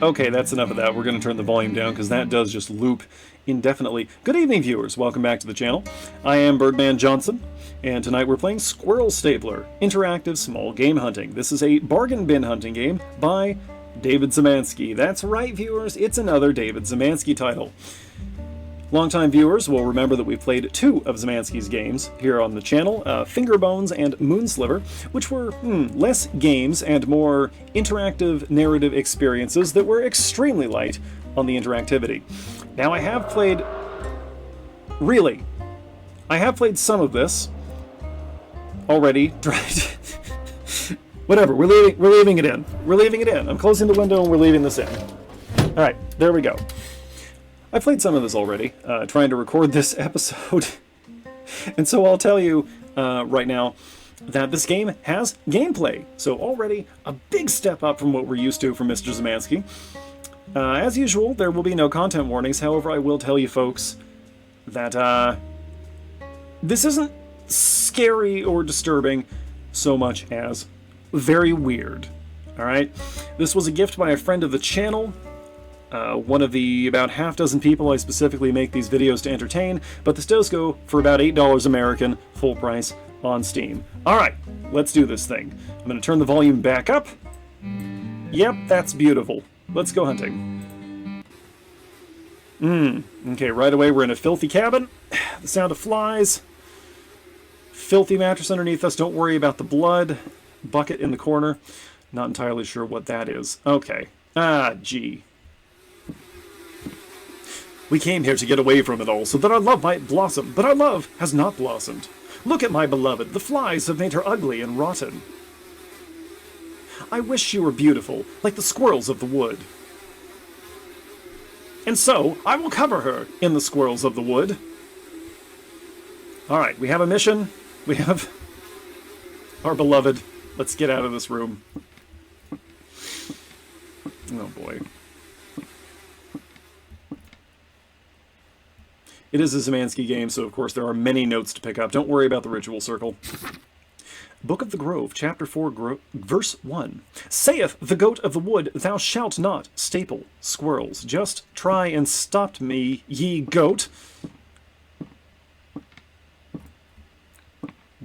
Okay, that's enough of that. We're going to turn the volume down because that does just loop indefinitely. Good evening, viewers. Welcome back to the channel. I am Birdman Johnson, and tonight we're playing Squirrel Stapler, interactive small game hunting. This is a bargain bin hunting game by David Szymanski. That's right, viewers. It's another David Szymanski title. Longtime viewers will remember that we've played two of Szymanski's games here on the channel, Fingerbones and Moonsliver, which were less games and more interactive narrative experiences that were extremely light on the interactivity. Now I have played... Really, I have played some of this already. Whatever, we're leaving it in. We're leaving it in. I'm closing the window and we're leaving this in. Alright, there we go. I played some of this already, trying to record this episode, and so I'll tell you right now that this game has gameplay, so already a big step up from what we're used to from Mr. Szymanski. As usual, there will be no content warnings, however I will tell you folks that this isn't scary or disturbing so much as very weird, alright? This was a gift by a friend of the channel, one of the about half dozen people I specifically make these videos to entertain, but this does go for about $8 American, full price, on Steam. Alright, let's do this thing. I'm going to turn the volume back up. Yep, that's beautiful. Let's go hunting. Okay, right away we're in a filthy cabin. The sound of flies. Filthy mattress underneath us. Don't worry about the blood. Bucket in the corner. Not entirely sure what that is. Okay. Ah, gee. We came here to get away from it all, so that our love might blossom, but our love has not blossomed. Look at my beloved, the flies have made her ugly and rotten. I wish she were beautiful, like the squirrels of the wood. And so, I will cover her in the squirrels of the wood. Alright, we have a mission. We have our beloved. Let's get out of this room. Oh boy. It is a Szymanski game, so of course there are many notes to pick up. Don't worry about the ritual circle. Book of the Grove, Chapter 4, Verse 1. Saith the goat of the wood, thou shalt not staple squirrels. Just try and stop me, ye goat.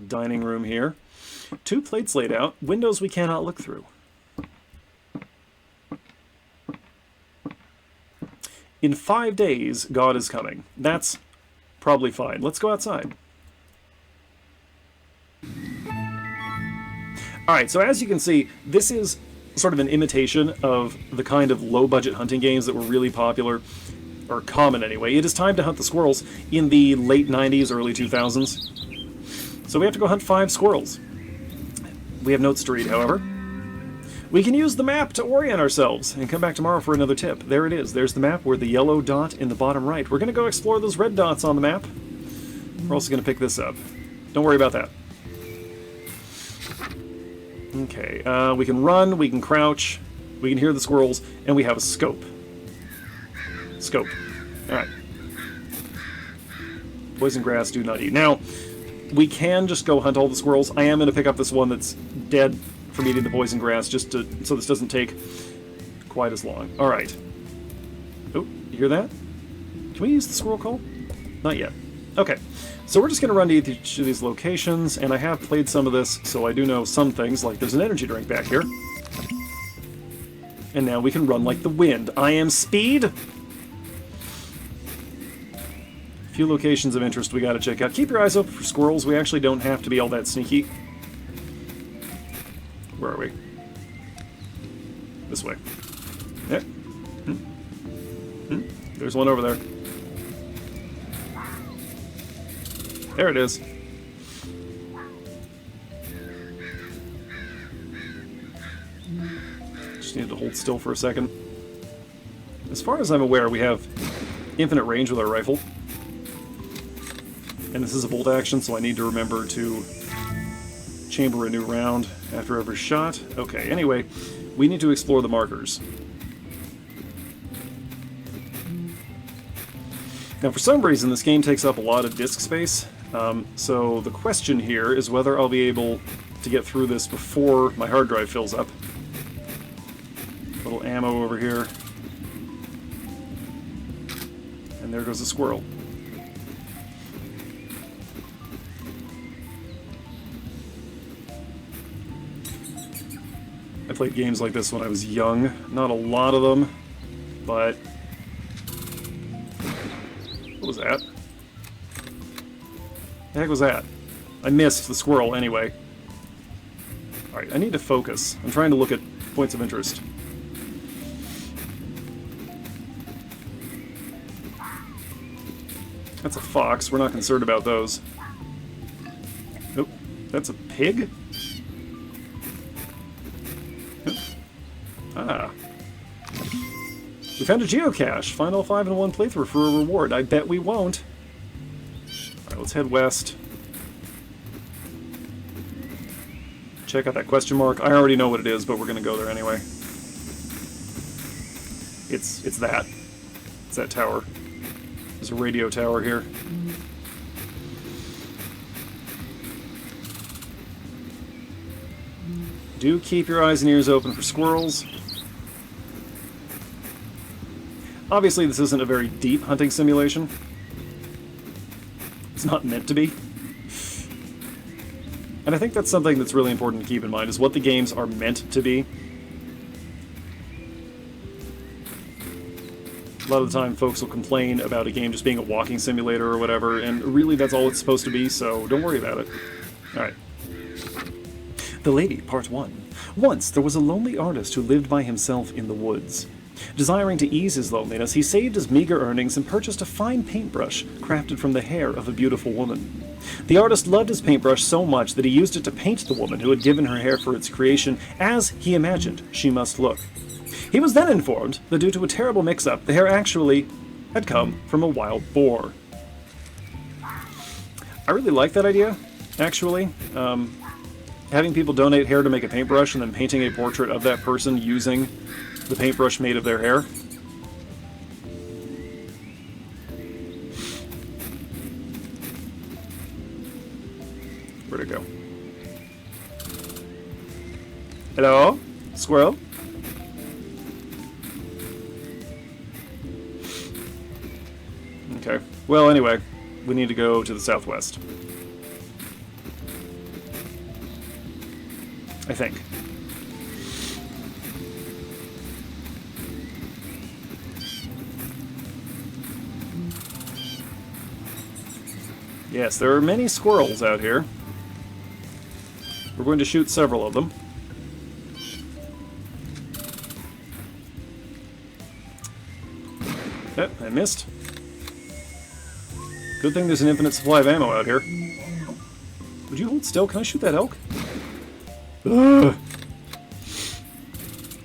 Dining room here. 2 plates laid out, windows we cannot look through. In 5 days, God is coming. That's probably fine. Let's go outside. Alright, so as you can see, this is sort of an imitation of the kind of low-budget hunting games that were really popular, or common anyway. It is time to hunt the squirrels in the late 90s, early 2000s. So we have to go hunt 5 squirrels. We have notes to read, however. We can use the map to orient ourselves and come back tomorrow for another tip. There it is. There's the map where the yellow dot in the bottom right. We're going to go explore those red dots on the map. We're also going to pick this up. Don't worry about that. Okay, we can run, we can crouch, we can hear the squirrels, and we have a scope. Scope. Alright. Poison grass, do not eat. Now, we can just go hunt all the squirrels. I am going to pick up this one that's dead from eating the poison grass, just to, so this doesn't take quite as long. Alright. Oh, you hear that? Can we use the squirrel call? Not yet. Okay, so we're just going to run to each of these locations, and I have played some of this, so I do know some things, like there's an energy drink back here. And now we can run like the wind. I am speed! A few locations of interest we gotta check out. Keep your eyes open for squirrels. We actually don't have to be all that sneaky. Where are we? This way. Yeah. There's one over there. There it is. Just needed to hold still for a second. As far as I'm aware, we have infinite range with our rifle. And this is a bolt action, so I need to remember to chamber a new round after every shot. Okay, anyway, we need to explore the markers. Now, for some reason, this game takes up a lot of disk space, so the question here is whether I'll be able to get through this before my hard drive fills up. A little ammo over here. there goes a squirrel. I played games like this when I was young. Not a lot of them, but... What was that? The heck was that? I missed the squirrel anyway. Alright, I need to focus. I'm trying to look at points of interest. That's a fox. We're not concerned about those. Nope. That's a pig? Nope. Ah. We found a geocache. Find all 5 in one playthrough for a reward. I bet we won't. Alright, let's head west. Check out that question mark. I already know what it is, but we're gonna go there anyway. It's that. It's that tower. There's a radio tower here. Do keep your eyes and ears open for squirrels. Obviously, this isn't a very deep hunting simulation. It's not meant to be. And I think that's something that's really important to keep in mind, is what the games are meant to be. A lot of the time, folks will complain about a game just being a walking simulator or whatever, and really that's all it's supposed to be, so don't worry about it. Alright. The Lady, Part 1. Once, there was a lonely artist who lived by himself in the woods. Desiring to ease his loneliness, he saved his meager earnings and purchased a fine paintbrush crafted from the hair of a beautiful woman. The artist loved his paintbrush so much that he used it to paint the woman who had given her hair for its creation as he imagined she must look. He was then informed that due to a terrible mix-up, the hair actually had come from a wild boar. I really like that idea, actually. Having people donate hair to make a paintbrush and then painting a portrait of that person using the paintbrush made of their hair. Where'd it go? Hello? Squirrel? Okay. Well, anyway, we need to go to the southwest. I think. Yes, there are many squirrels out here. We're going to shoot several of them. Yep, I missed. Good thing there's an infinite supply of ammo out here. Would you hold still? Can I shoot that elk? Ugh.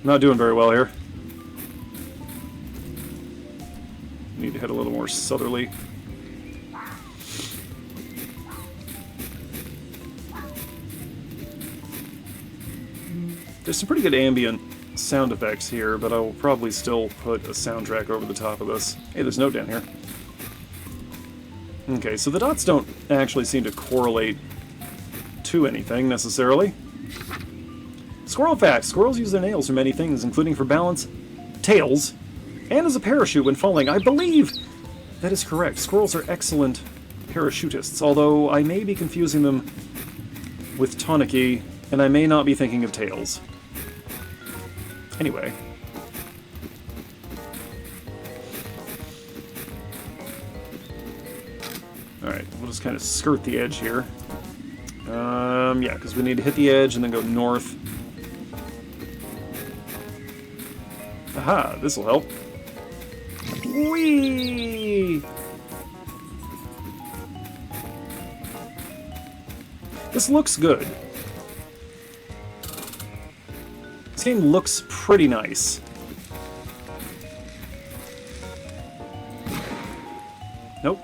Not doing very well here. Need to head a little more southerly. There's some pretty good ambient sound effects here, but I will probably still put a soundtrack over the top of this. Hey, there's a note down here. Okay, so the dots don't actually seem to correlate to anything, necessarily. Squirrel facts. Squirrels use their nails for many things, including for balance, tails, and as a parachute when falling. I believe that is correct. Squirrels are excellent parachutists, although I may be confusing them with Tanuki, and I may not be thinking of tails. Anyway. Alright, we'll just kind of skirt the edge here. Yeah, because we need to hit the edge and then go north. Aha, this'll help. Whee! This looks good. This game looks pretty nice. Nope.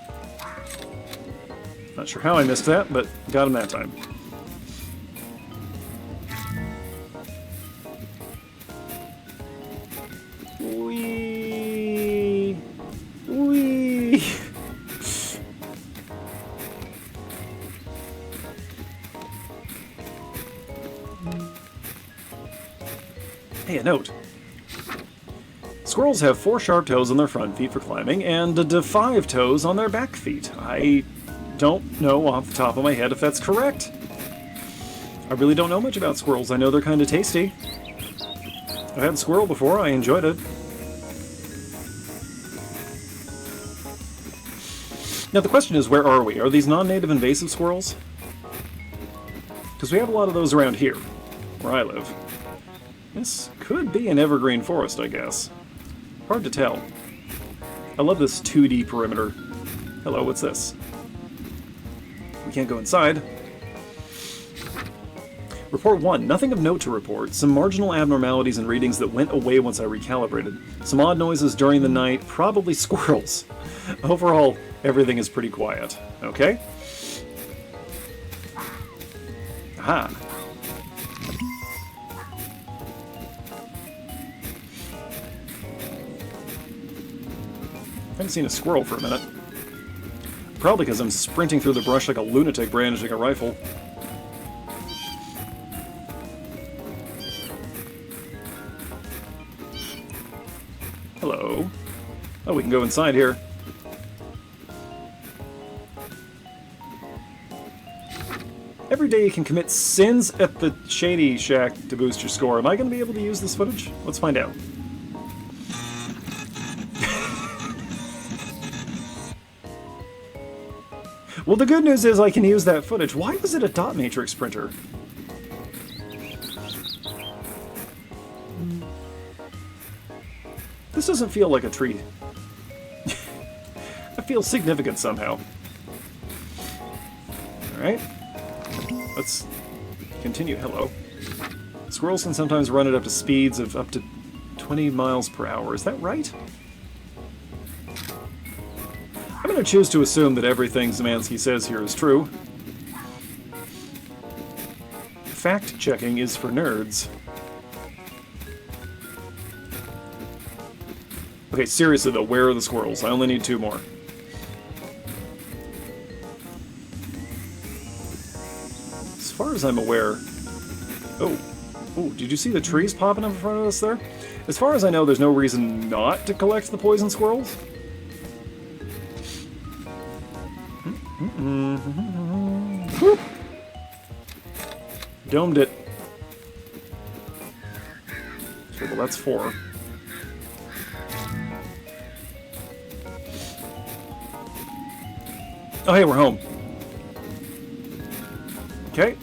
Not sure how I missed that, but got him that time. Whee! Whee! Hey, a note. Squirrels have 4 sharp toes on their front feet for climbing, and 5 toes on their back feet. I don't know off the top of my head if that's correct. I really don't know much about squirrels. I know they're kind of tasty. I've had squirrel before, I enjoyed it. Now the question is, where are we? Are these non-native invasive squirrels? Because we have a lot of those around here, where I live. This could be an evergreen forest, I guess. Hard to tell. I love this 2D perimeter. Hello, what's this? We can't go inside. Report 1. Nothing of note to report. Some marginal abnormalities in readings that went away once I recalibrated. Some odd noises during the night, probably squirrels. Overall, everything is pretty quiet. Okay? Aha. I haven't seen a squirrel for a minute. Probably because I'm sprinting through the brush like a lunatic brandishing a rifle. Hello. Oh, we can go inside here. Every day you can commit sins at the Shady Shack to boost your score. Am I going to be able to use this footage? Let's find out. Well, the good news is I can use that footage. Why is it a dot matrix printer? This doesn't feel like a tree. It feels significant somehow. Alright. Let's continue. Hello. Squirrels can sometimes run it up to speeds of up to 20 miles per hour. Is that right? I'm going to choose to assume that everything Szymanski says here is true. Fact-checking is for nerds. Okay, seriously though, where are the squirrels? I only need 2 more. As far as I'm aware... Oh, did you see the trees popping up in front of us there? As far as I know, there's no reason not to collect the poison squirrels. Whoop. Domed it. Okay, well that's 4. Oh hey, we're home. Okay,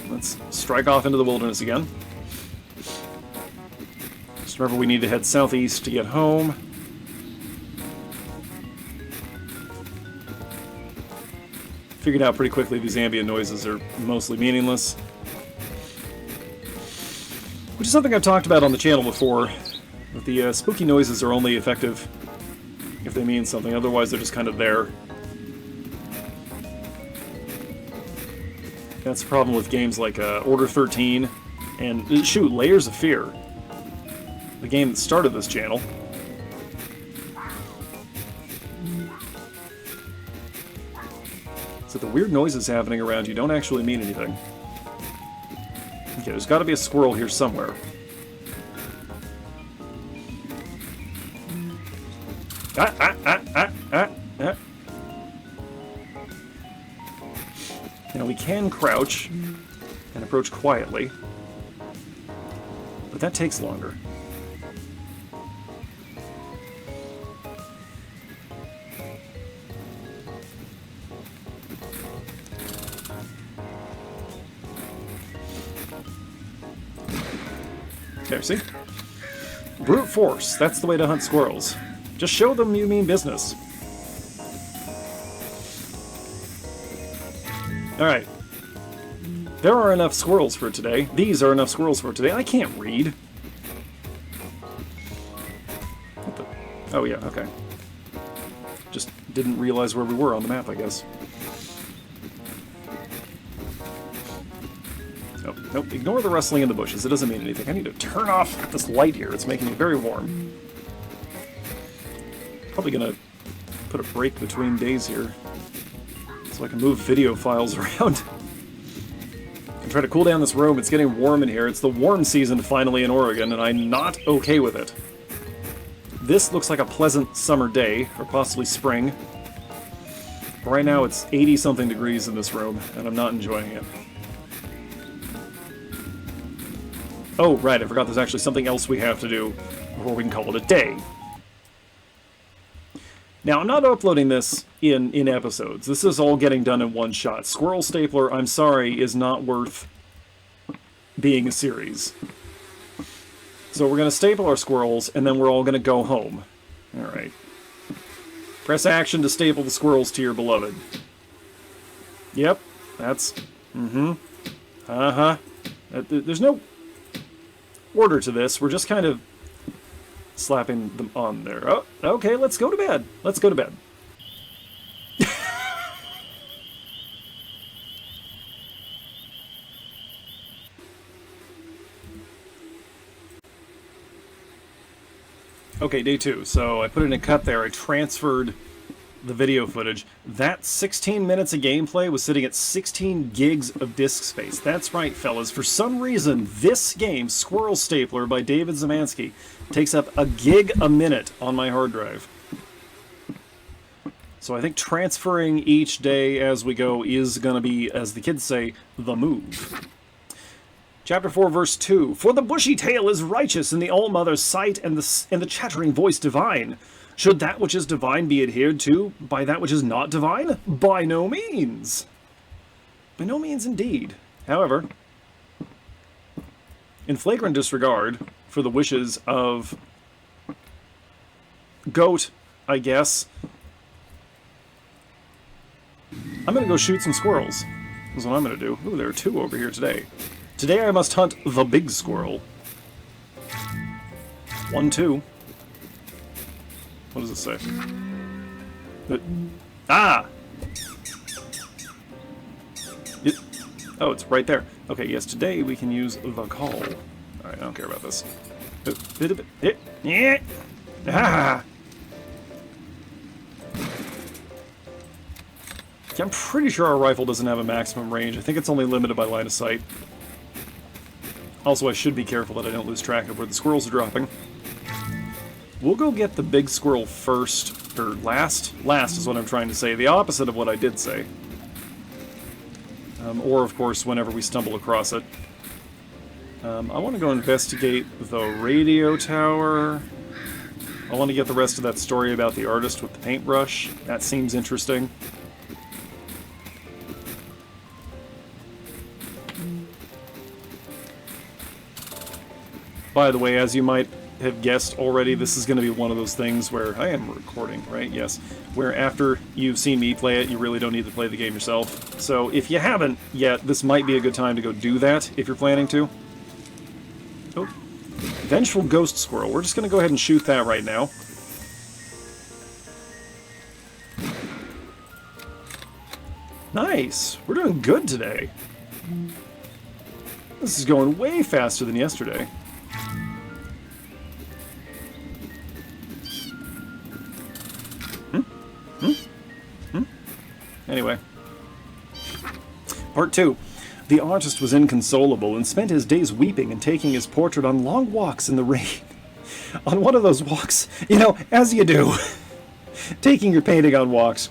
let's strike off into the wilderness again. Just remember we need to head southeast to get home. Figured out pretty quickly these ambient noises are mostly meaningless. Which is something I've talked about on the channel before. That the spooky noises are only effective if they mean something, otherwise they're just kind of there. That's the problem with games like Order 13 and, shoot, Layers of Fear. The game that started this channel. So the weird noises happening around you don't actually mean anything. Okay, there's got to be a squirrel here somewhere. Now we can crouch and approach quietly, but that takes longer. There, see? Brute force, that's the way to hunt squirrels. Just show them you mean business. Alright. There are enough squirrels for today. These are enough squirrels for today. I can't read. What the? Oh yeah, okay. Just didn't realize where we were on the map, I guess. Oh, nope, ignore the rustling in the bushes. It doesn't mean anything. I need to turn off this light here. It's making me very warm. Probably gonna put a break between days here so I can move video files around. And try to cool down this room. It's getting warm in here. It's the warm season finally in Oregon, and I'm not okay with it. This looks like a pleasant summer day, or possibly spring. Right now it's 80-something degrees in this room, and I'm not enjoying it. Oh, right, I forgot there's actually something else we have to do before we can call it a day. Now, I'm not uploading this in episodes. This is all getting done in one shot. Squirrel Stapler, I'm sorry, is not worth being a series. So we're going to staple our squirrels, and then we're all going to go home. Alright. Press action to staple the squirrels to your beloved. Yep, that's... Uh-huh. There's no order to this. We're just kind of slapping them on there. Oh, okay, let's go to bed. Let's go to bed. Okay, day 2. So I put in a cut there. I transferred the video footage. That 16 minutes of gameplay was sitting at 16 gigs of disk space. That's right, fellas. For some reason, this game, Squirrel Stapler by David Szymanski, takes up a gig a minute on my hard drive. So I think transferring each day as we go is going to be, as the kids say, the move. Chapter 4, verse 2. For the bushy tail is righteous in the All-Mother's sight, and the chattering voice divine. Should that which is divine be adhered to by that which is not divine? By no means. By no means indeed. However, in flagrant disregard for the wishes of Goat, I guess, I'm going to go shoot some squirrels. That's what I'm going to do. Ooh, there are 2 over here today. Today I must hunt the big squirrel. 1, 2. What does it say? Ah! Oh, it's right there. Okay, yes, today we can use the call. Alright, I don't care about this. Ah! I'm pretty sure our rifle doesn't have a maximum range. I think it's only limited by line of sight. Also, I should be careful that I don't lose track of where the squirrels are dropping. We'll go get the big squirrel first, or last? Last is what I'm trying to say. The opposite of what I did say. Or, of course, whenever we stumble across it. I want to go investigate the radio tower. I want to get the rest of that story about the artist with the paintbrush. That seems interesting. By the way, as you might have guessed already, this is going to be one of those things where I am recording, right? Yes. Where after you've seen me play it, you really don't need to play the game yourself. So if you haven't yet, this might be a good time to go do that, if you're planning to. Oh. Vengeful Ghost Squirrel. We're just going to go ahead and shoot that right now. Nice! We're doing good today. This is going way faster than yesterday. Anyway. Part 2. The artist was inconsolable and spent his days weeping and taking his portrait on long walks in the rain. On one of those walks, you know, as you do, taking your painting on walks.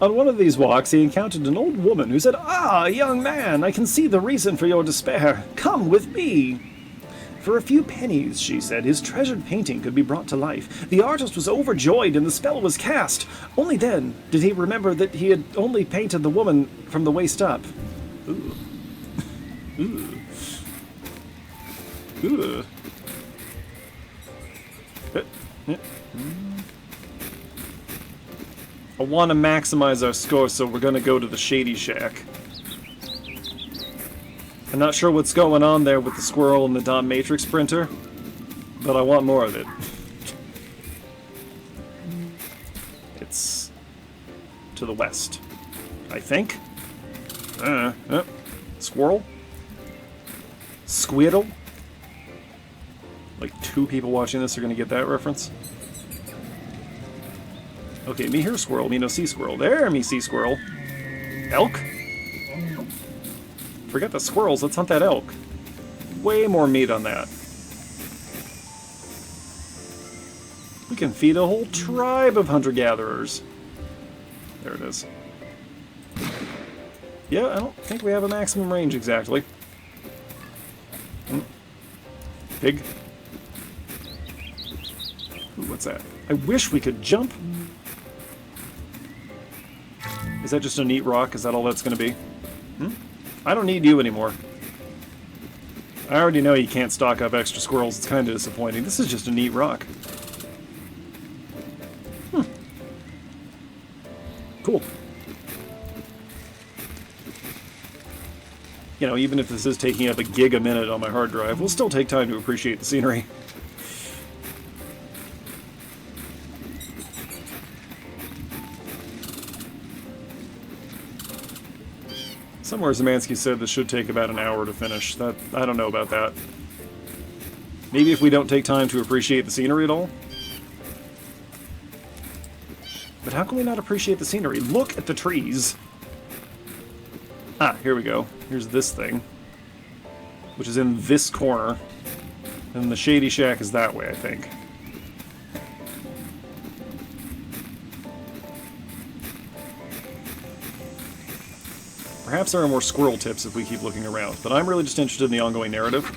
On one of these walks, he encountered an old woman who said, "Ah, young man, I can see the reason for your despair. Come with me." For a few pennies, she said, his treasured painting could be brought to life. The artist was overjoyed and the spell was cast. Only then did he remember that he had only painted the woman from the waist up. Ooh. Ooh. Ooh. I want to maximize our score, so we're going to go to the Shady Shack. I'm not sure what's going on there with the squirrel and the dot matrix printer, but I want more of it. It's to the west, I think. Squirrel? Squirrel? Like 2 people watching this are going to get that reference. Okay, me hear squirrel, me no see squirrel. There, me see squirrel. Elk? Forget the squirrels, let's hunt that elk. Way more meat on that. We can feed a whole tribe of hunter-gatherers. There it is. Yeah, I don't think we have a maximum range exactly. Pig. Ooh, what's that? I wish we could jump. Is that just a neat rock? Is that all that's going to be? I don't need you anymore. I already know you can't stock up extra squirrels. It's kind of disappointing. This is just a neat rock. Cool. You know, even if this is taking up a gig a minute on my hard drive, we'll still take time to appreciate the scenery. Somewhere Szymanski said this should take about an hour to finish. That I don't know about that. Maybe if we don't take time to appreciate the scenery at all? But how can we not appreciate the scenery? Look at the trees! Ah, here we go. Here's this thing. Which is in this corner. And the Shady Shack is that way, I think. Perhaps there are more squirrel tips if we keep looking around, but I'm really just interested in the ongoing narrative.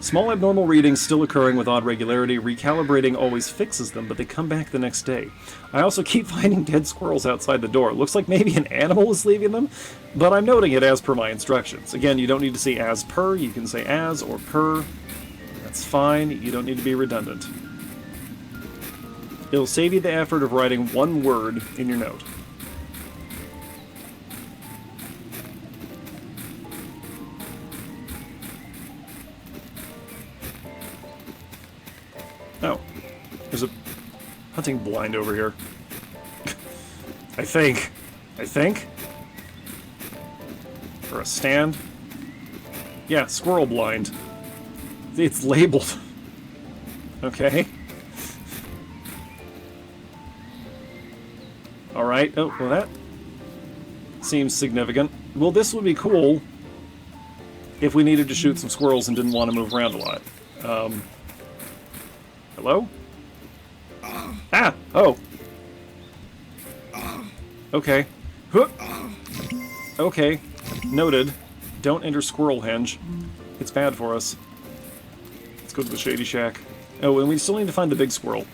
Small abnormal readings still occurring with odd regularity. Recalibrating always fixes them, but they come back the next day. I also keep finding dead squirrels outside the door. It looks like maybe an animal is leaving them, but I'm noting it as per my instructions. Again, you don't need to say as per, you can say as or per. That's fine, you don't need to be redundant. It'll save you the effort of writing one word in your note. Oh, there's a hunting blind over here. I think. Or a stand. Yeah, squirrel blind. It's labeled. Okay. Alright, oh, well that seems significant. Well, this would be cool if we needed to shoot some squirrels and didn't want to move around a lot. Hello? Ah! Oh! Okay. Okay. Noted. Don't enter squirrel henge. It's bad for us. Let's go to the Shady Shack. Oh, and we still need to find the big squirrel.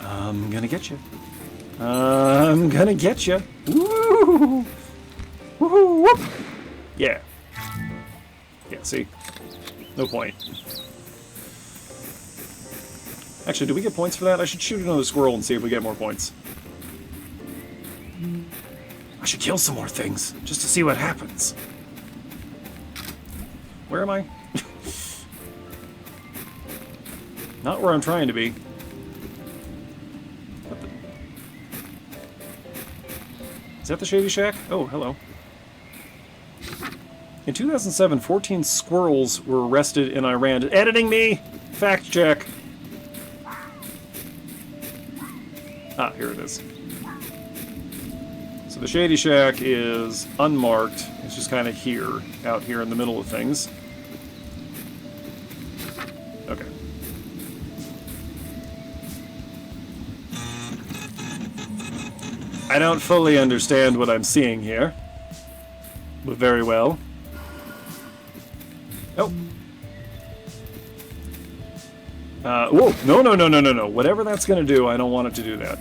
I'm gonna get you. I'm gonna get you. Woo! Woohoo! Whoop! Yeah. Yeah, see? No point. Actually, do we get points for that? I should shoot another squirrel and see if we get more points. I should kill some more things, just to see what happens. Where am I? Not where I'm trying to be. Is that the Shady Shack? Oh, hello. In 2007, 14 squirrels were arrested in Iran. Editing me! Fact check. Ah, here it is. So the Shady Shack is unmarked. It's just kind of here, out here in the middle of things. Okay. I don't fully understand what I'm seeing here, but very well. Oh. Whoa, no. Whatever that's gonna do, I don't want it to do that.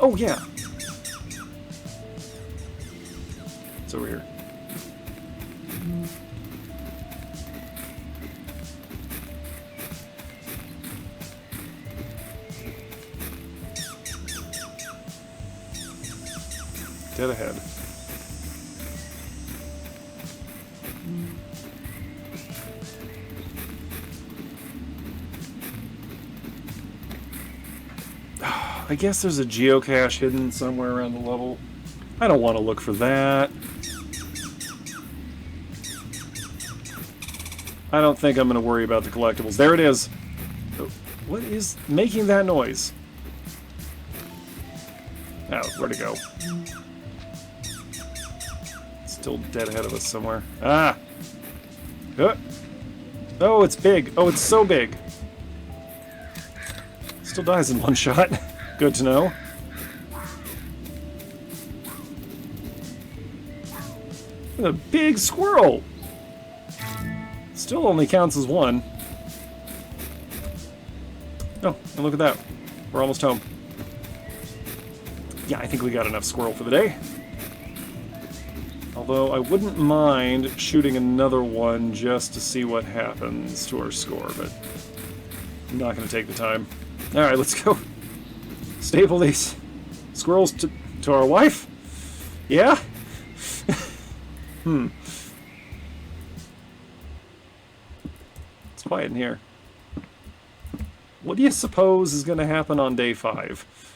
Oh, yeah. It's over here. Dead ahead. I guess there's a geocache hidden somewhere around the level. I don't want to look for that. I don't think I'm going to worry about the collectibles. There it is. What is making that noise? Oh, where'd it go? Still dead ahead of us somewhere. Ah! Oh, it's big. Oh, it's so big. Still dies in one shot. Good to know. A big squirrel! Still only counts as one. Oh, and look at that. We're almost home. Yeah, I think we got enough squirrel for the day. Although I wouldn't mind shooting another one just to see what happens to our score, but I'm not going to take the time. Alright, let's go. Staple these squirrels to our wife? Yeah? It's quiet in here. What do you suppose is going to happen on day 5?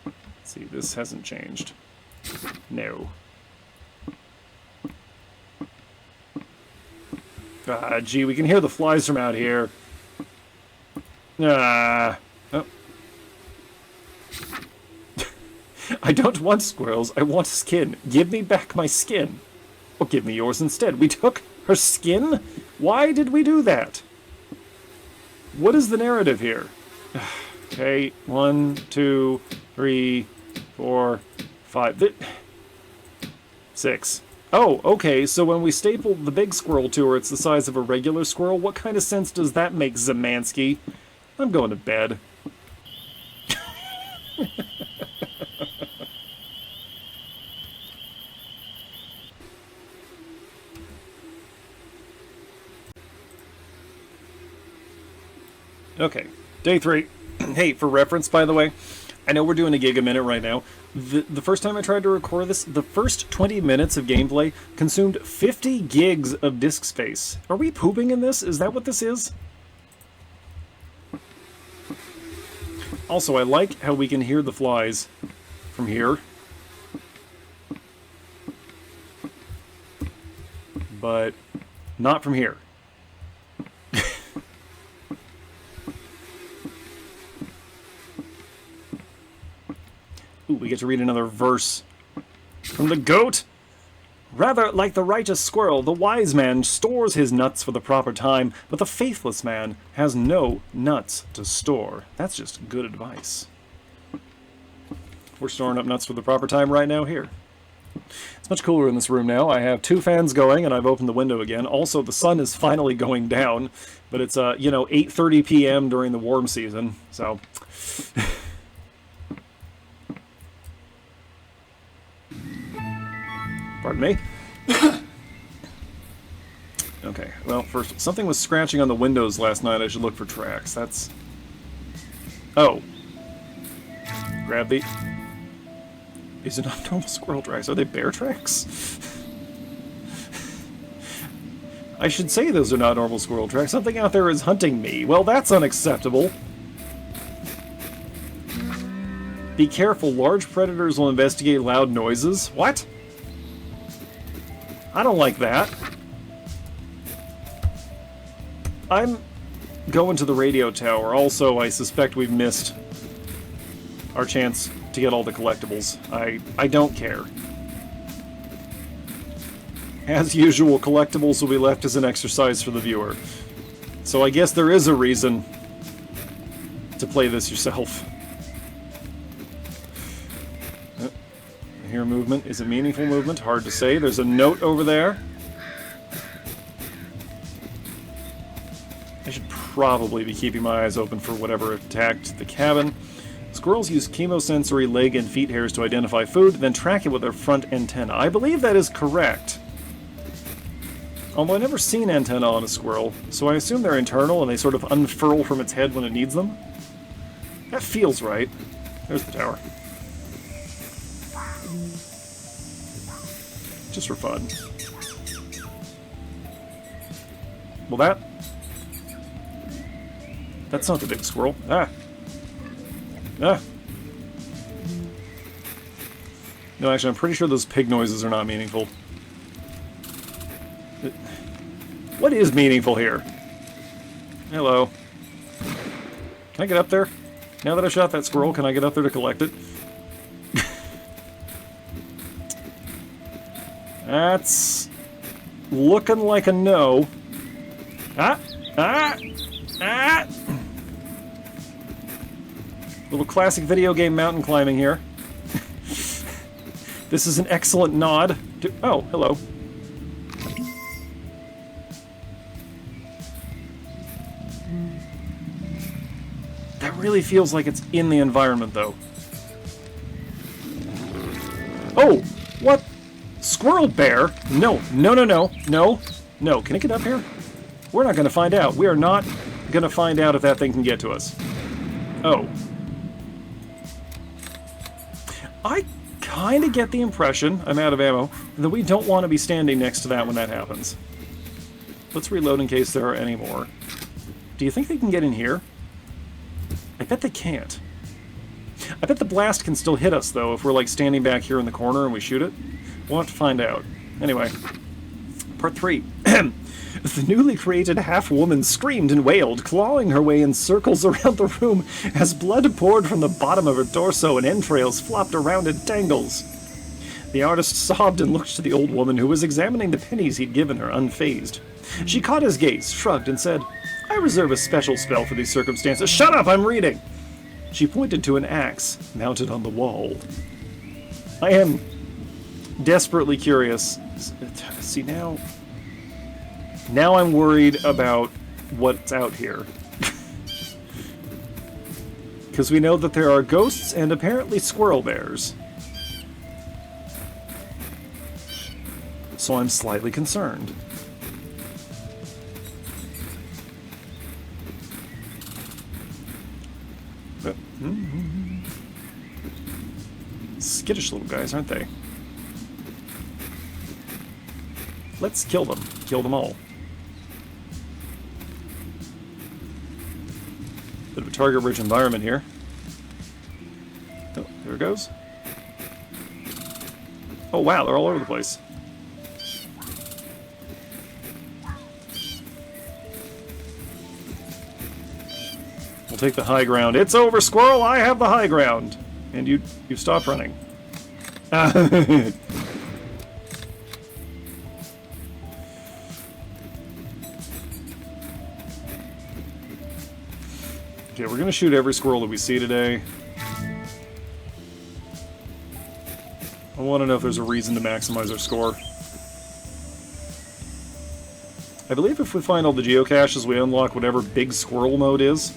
Let's see, this hasn't changed. No. Ah, gee, we can hear the flies from out here. Ah. Oh. I don't want squirrels, I want skin. Give me back my skin. Or give me yours instead. We took her skin? Why did we do that? What is the narrative here? Okay, 1, 2, 3, 4, 5, 6. Oh, okay, so when we staple the big squirrel to her, it's the size of a regular squirrel? What kind of sense does that make, Szymanski? I'm going to bed. Okay, day 3. Hey, for reference, by the way, I know we're doing a gig a minute right now. The first time I tried to record this, the first 20 minutes of gameplay consumed 50 gigs of disk space. Are we pooping in this? Is that what this is? Also, I like how we can hear the flies from here. But not from here. Ooh, we get to read another verse from the goat. Rather, like the righteous squirrel, the wise man stores his nuts for the proper time, but the faithless man has no nuts to store. That's just good advice. We're storing up nuts for the proper time right now here. It's much cooler in this room now. I have 2 fans going, and I've opened the window again. Also, the sun is finally going down, but it's, 8:30 p.m. during the warm season, so... Pardon me. Okay, well, first, something was scratching on the windows last night. I should look for tracks. That's... Oh. Grab the... These are not normal squirrel tracks. Are they bear tracks? I should say those are not normal squirrel tracks. Something out there is hunting me. Well, that's unacceptable. Be careful. Large predators will investigate loud noises. What? I don't like that. I'm going to the radio tower. Also, I suspect we've missed our chance to get all the collectibles. I don't care. As usual, collectibles will be left as an exercise for the viewer. So I guess there is a reason to play this yourself. I hear movement. Is it meaningful movement? Hard to say. There's a note over there. I should probably be keeping my eyes open for whatever attacked the cabin. Squirrels use chemosensory leg and feet hairs to identify food, then track it with their front antenna. I believe that is correct. Although I've never seen antenna on a squirrel, so I assume they're internal and they sort of unfurl from its head when it needs them. That feels right. There's the tower. Just for fun. Well, that's not the big squirrel. Ah. Ah. No, actually, I'm pretty sure those pig noises are not meaningful. What is meaningful here? Hello. Can I get up there? Now that I shot that squirrel, can I get up there to collect it? That's looking like a no. Ah! Ah! Ah! Little classic video game mountain climbing here. This is an excellent nod to... Oh, hello. That really feels like it's in the environment, though. Oh! What? Squirrel bear? No. No, no, no. No. No. Can it get up here? We're not going to find out. We are not going to find out if that thing can get to us. Oh. I kind of get the impression, I'm out of ammo, that we don't want to be standing next to that when that happens. Let's reload in case there are any more. Do you think they can get in here? I bet they can't. I bet the blast can still hit us, though, if we're, like, standing back here in the corner and we shoot it. We'll have to find out. Anyway. Part 3. The newly created half-woman screamed and wailed, clawing her way in circles around the room as blood poured from the bottom of her torso and entrails flopped around in tangles. The artist sobbed and looked to the old woman who was examining the pennies he'd given her, unfazed. She caught his gaze, shrugged, and said, "I reserve a special spell for these circumstances." "Shut up, I'm reading!" She pointed to an axe mounted on the wall. I am desperately curious. See, now I'm worried about what's out here. Because we know that there are ghosts and apparently squirrel bears. So I'm slightly concerned. Skittish little guys, aren't they? Let's kill them. Kill them all. Bit of a target-rich environment here. Oh, there it goes. Oh wow, they're all over the place. We'll take the high ground. It's over, Squirrel! I have the high ground! And you stopped running. Okay, we're gonna shoot every squirrel that we see today. I want to know if there's a reason to maximize our score. I believe if we find all the geocaches, we unlock whatever big squirrel mode is.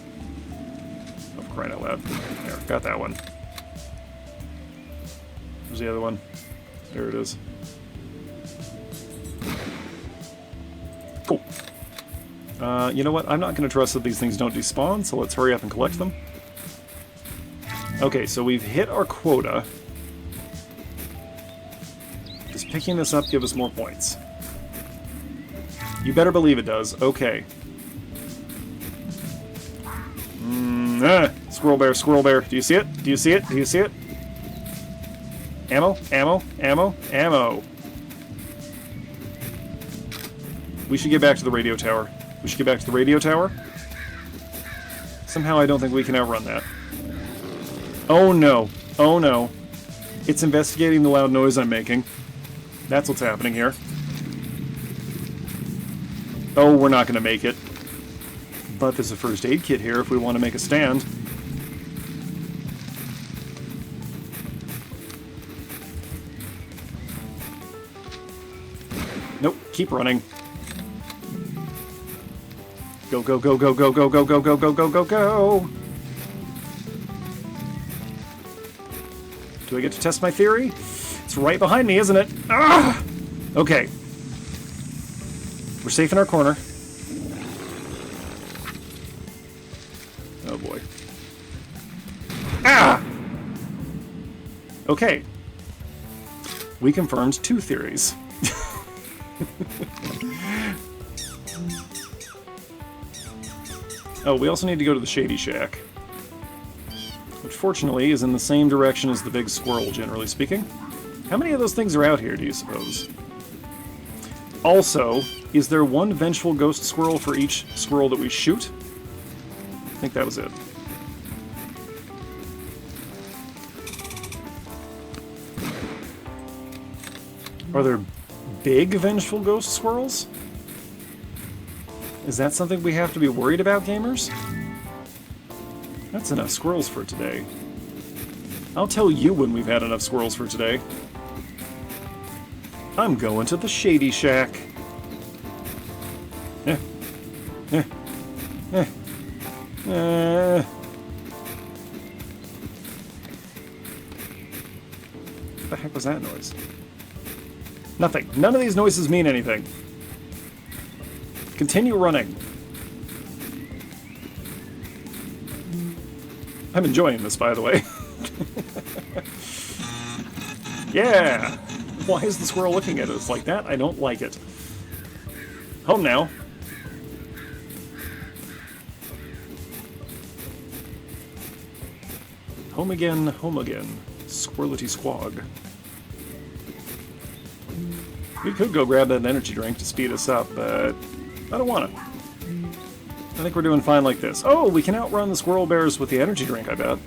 Oh, for crying out loud. There, got that one. There's the other one. There it is. Cool. You know what? I'm not going to trust that these things don't despawn, so let's hurry up and collect them. Okay, so we've hit our quota. Does picking this up give us more points? You better believe it does. Okay. Squirrel bear, squirrel bear. Do you see it? Do you see it? Do you see it? Ammo, ammo, ammo, ammo. We should get back to the radio tower. We should get back to the radio tower. Somehow I don't think we can outrun that. Oh no. Oh no. It's investigating the loud noise I'm making. That's what's happening here. Oh, we're not going to make it. But there's a first aid kit here if we want to make a stand. Nope, keep running. Go, go, go, go, go, go, go, go, go, go, go, go, go! Do I get to test my theory? It's right behind me, isn't it? Ah! Okay. We're safe in our corner. Oh boy. Ah! Okay. We confirmed 2 theories. Oh, we also need to go to the Shady Shack. Which fortunately is in the same direction as the big squirrel, generally speaking. How many of those things are out here, do you suppose? Also, is there one vengeful ghost squirrel for each squirrel that we shoot? I think that was it. Are there big vengeful ghost squirrels? Is that something we have to be worried about, gamers? That's enough squirrels for today. I'll tell you when we've had enough squirrels for today. I'm going to the Shady Shack. Eh. Eh. Eh. What the heck was that noise? Nothing. None of these noises mean anything. Continue running. I'm enjoying this, by the way. Yeah! Why is the squirrel looking at us like that? I don't like it. Home now. Home again, home again. Squirrelity squog. We could go grab that energy drink to speed us up, but I don't want to. I think we're doing fine like this. Oh, we can outrun the squirrel bears with the energy drink, I bet.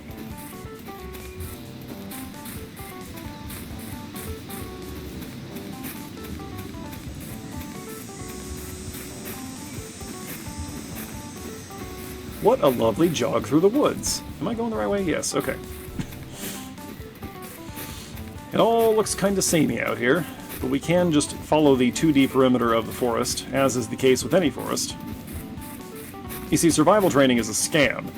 What a lovely jog through the woods. Am I going the right way? Yes, okay. It all looks kind of samey out here, but we can just follow the 2D perimeter of the forest, as is the case with any forest. You see, survival training is a scam.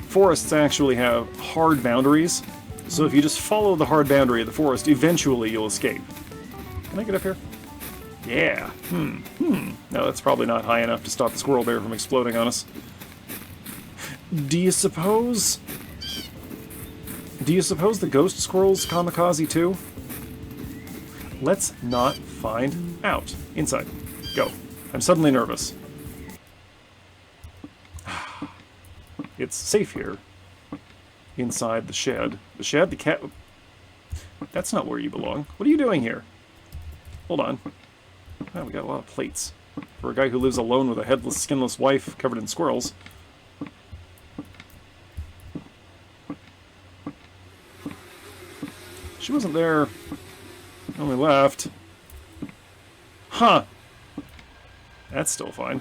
Forests actually have hard boundaries, so if you just follow the hard boundary of the forest, eventually you'll escape. Can I get up here? Yeah. No, that's probably not high enough to stop the squirrel bear from exploding on us. Do you suppose the ghost squirrel's kamikaze too? Let's not find out. Inside. Go. I'm suddenly nervous. It's safe here. Inside the shed. The shed? The cat... That's not where you belong. What are you doing here? Hold on. Oh, we got a lot of plates. For a guy who lives alone with a headless, skinless wife covered in squirrels. She wasn't there when we left. Huh. That's still fine.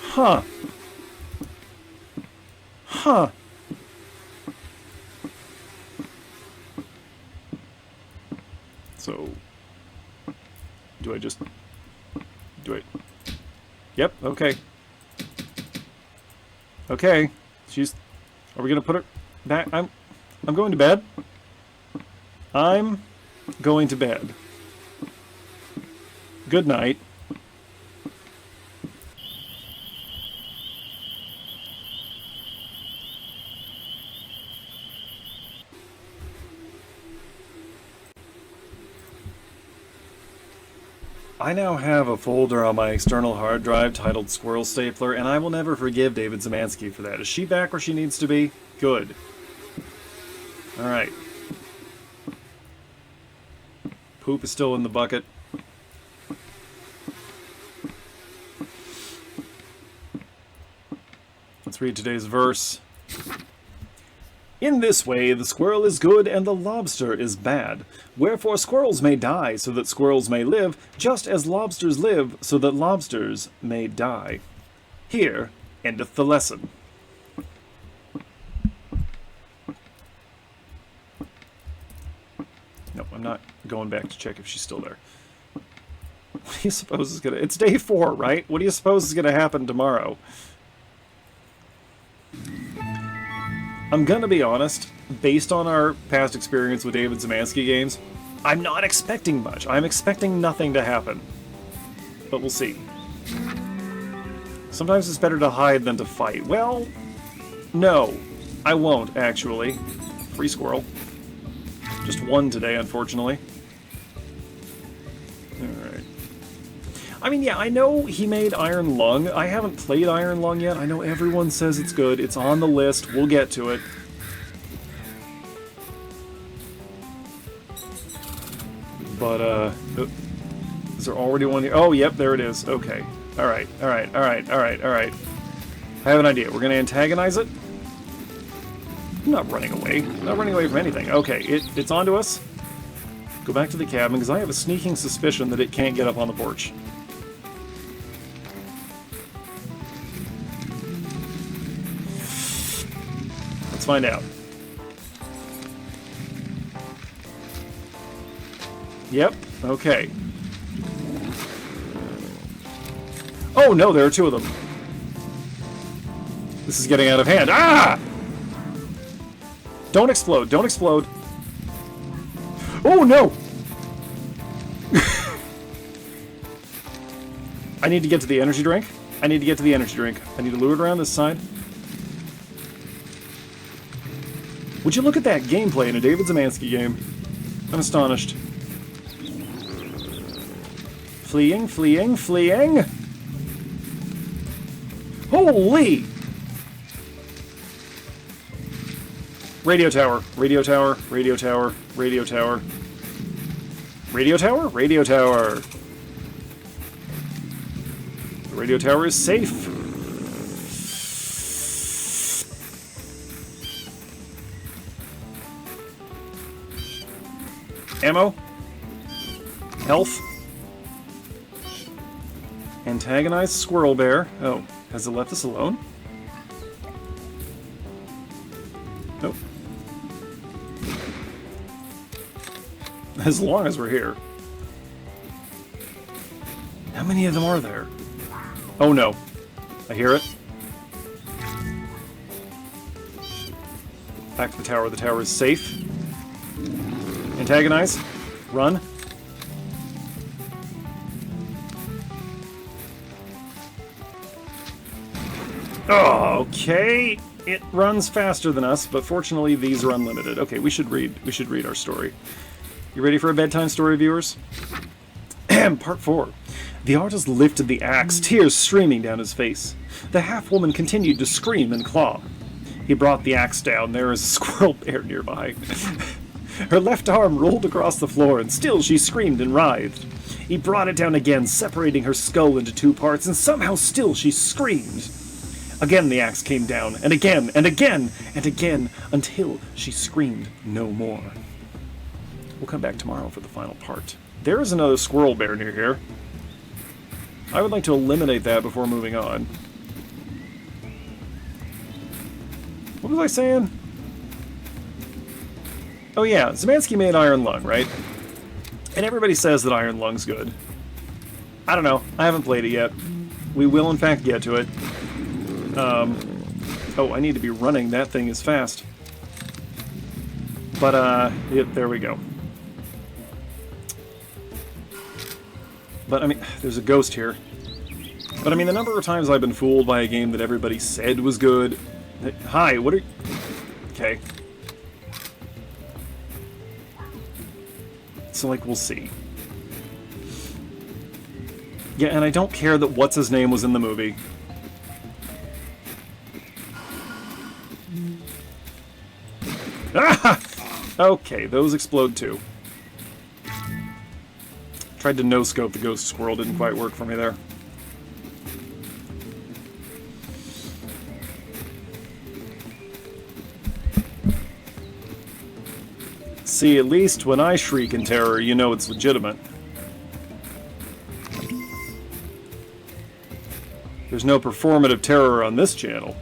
Huh. Huh. So, do I... Yep, okay. Okay. Are we gonna put her back? I'm going to bed. I'm going to bed. Good night. I now have a folder on my external hard drive titled Squirrel Stapler, and I will never forgive David Szymanski for that. Is she back where she needs to be? Good. Alright. Poop is still in the bucket. Let's read today's verse. In this way the squirrel is good and the lobster is bad. Wherefore squirrels may die so that squirrels may live, just as lobsters live so that lobsters may die. Here endeth the lesson. Nope, I'm not going back to check if she's still there. What do you suppose is gonna... It's day 4, right? What do you suppose is gonna happen tomorrow? I'm gonna be honest, based on our past experience with David Szymanski games, I'm not expecting much. I'm expecting nothing to happen. But we'll see. Sometimes it's better to hide than to fight. Well, no. I won't, actually. Free squirrel. Just one today, unfortunately. Alright. I mean, yeah, I know he made Iron Lung. I haven't played Iron Lung yet. I know everyone says it's good. It's on the list. We'll get to it. But, is there already one here? Oh, yep, there it is. Okay. Alright, alright, alright, alright, alright. I have an idea. We're gonna antagonize it? I'm not running away. I'm not running away from anything. Okay, it's onto us. Go back to the cabin, because I have a sneaking suspicion that it can't get up on the porch. Let's find out. Yep, okay. Oh no, there are two of them. This is getting out of hand. Ah! Don't explode, don't explode. Oh no! I need to get to the energy drink. I need to get to the energy drink. I need to lure it around this side. Would you look at that gameplay in a David Szymanski game? I'm astonished. Fleeing, fleeing, fleeing! Holy! Radio tower, radio tower, radio tower, radio tower. Radio tower? Radio tower. The radio tower is safe. Ammo. Health. Antagonized squirrel bear. Oh, has it left us alone? Nope. As long as we're here. How many of them are there? Oh no. I hear it. Back to the tower. The tower is safe. Antagonize. Run. Oh, okay. It runs faster than us, but fortunately these are unlimited. Okay, we should read our story. You ready for a bedtime story, viewers? Part 4. The artist lifted the axe, tears streaming down his face. The half-woman continued to scream and claw. He brought the axe down. There is a squirrel bear nearby. Her left arm rolled across the floor, and still she screamed and writhed. He brought it down again, separating her skull into two parts, and somehow still she screamed. Again the axe came down, and again, and again, and again, until she screamed no more. We'll come back tomorrow for the final part. There is another squirrel bear near here. I would like to eliminate that before moving on. What was I saying? Oh yeah, Szymanski made Iron Lung, right? And everybody says that Iron Lung's good. I don't know. I haven't played it yet. We will in fact get to it. Oh, I need to be running. That thing is fast. But, yep, there we go. But, I mean, there's a ghost here. But, I mean, the number of times I've been fooled by a game that everybody said was good... Hi, what are you... Okay. So, like, we'll see. Yeah, and I don't care that what's-his-name was in the movie. Ah! Okay, those explode too. Tried to no-scope the ghost squirrel, didn't quite work for me there. See, at least when I shriek in terror, you know it's legitimate. There's no performative terror on this channel.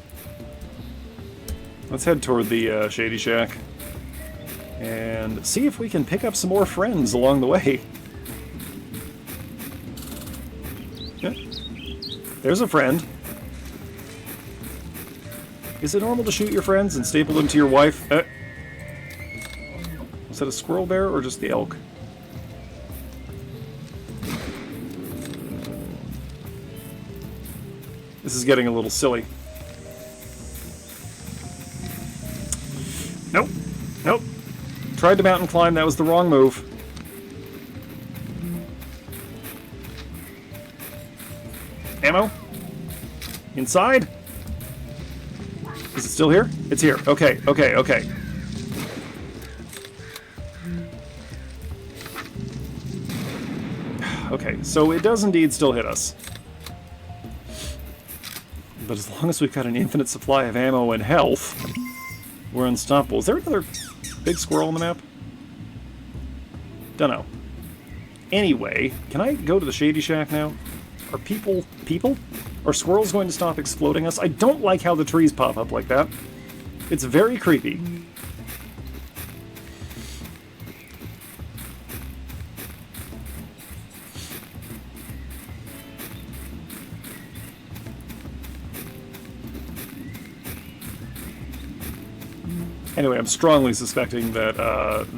Let's head toward the Shady Shack and see if we can pick up some more friends along the way. Yeah. There's a friend. Is it normal to shoot your friends and staple them to your wife? Was that a squirrel bear or just the elk? This is getting a little silly. Nope. Nope. Tried to mountain climb, that was the wrong move. Ammo? Inside? Is it still here? It's here. Okay, okay, okay. Okay, so it does indeed still hit us. But as long as we've got an infinite supply of ammo and health, we're unstoppable. Is there another big squirrel on the map? Dunno. Anyway, can I go to the Shady Shack now? Are people? Are squirrels going to stop exploding us? I don't like how the trees pop up like that. It's very creepy. Anyway, I'm strongly suspecting that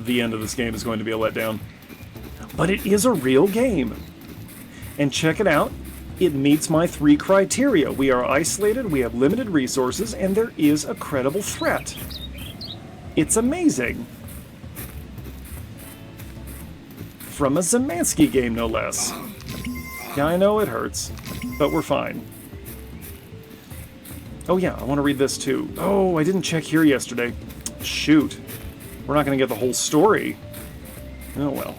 the end of this game is going to be a letdown. But it is a real game. And check it out. It meets my 3 criteria. We are isolated, we have limited resources, and there is a credible threat. It's amazing. From a Szymanski game, no less. Yeah, I know it hurts, but we're fine. Oh yeah, I want to read this too. Oh, I didn't check here yesterday. Shoot. We're not going to get the whole story. Oh well.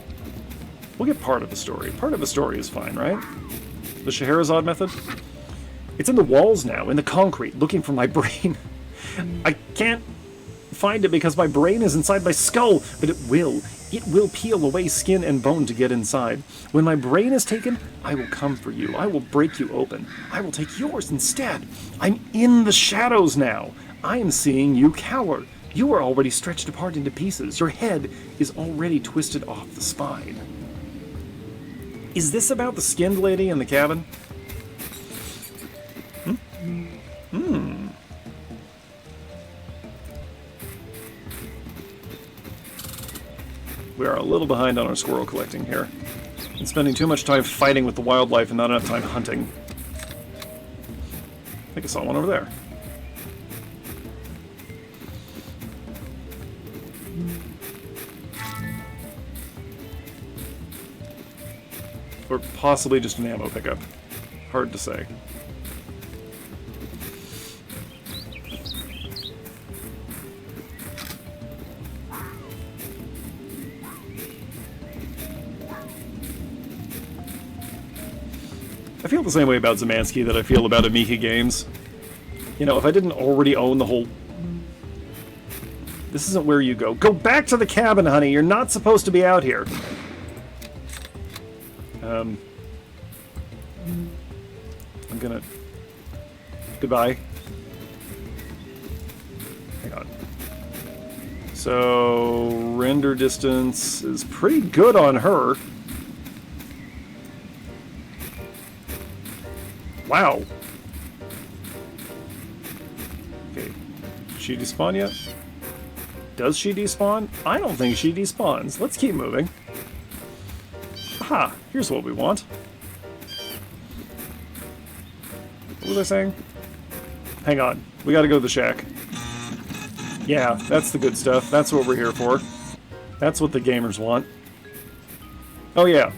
We'll get part of the story. Part of the story is fine, right? The Scheherazade method? It's in the walls now, in the concrete, looking for my brain. I can't find it because my brain is inside my skull, but it will. It will peel away skin and bone to get inside. When my brain is taken, I will come for you. I will break you open. I will take yours instead. I'm in the shadows now. I am seeing you cower. You are already stretched apart into pieces. Your head is already twisted off the spine. Is this about the skinned lady in the cabin? We are a little behind on our squirrel collecting here. And spending too much time fighting with the wildlife and not enough time hunting. I think I saw one over there. Or possibly just an ammo pickup. Hard to say. I feel the same way about Szymanski that I feel about Amiga games. You know, if I didn't already own the whole... This isn't where you go. Go back to the cabin, honey! You're not supposed to be out here! I'm gonna... Goodbye. Hang on. So... render distance is pretty good on her. Wow. Okay. Did she despawn yet? Does she despawn? I don't think she despawns. Let's keep moving. Aha! Here's what we want. What was I saying? Hang on. We gotta go to the shack. Yeah, that's the good stuff. That's what we're here for. That's what the gamers want. Oh yeah.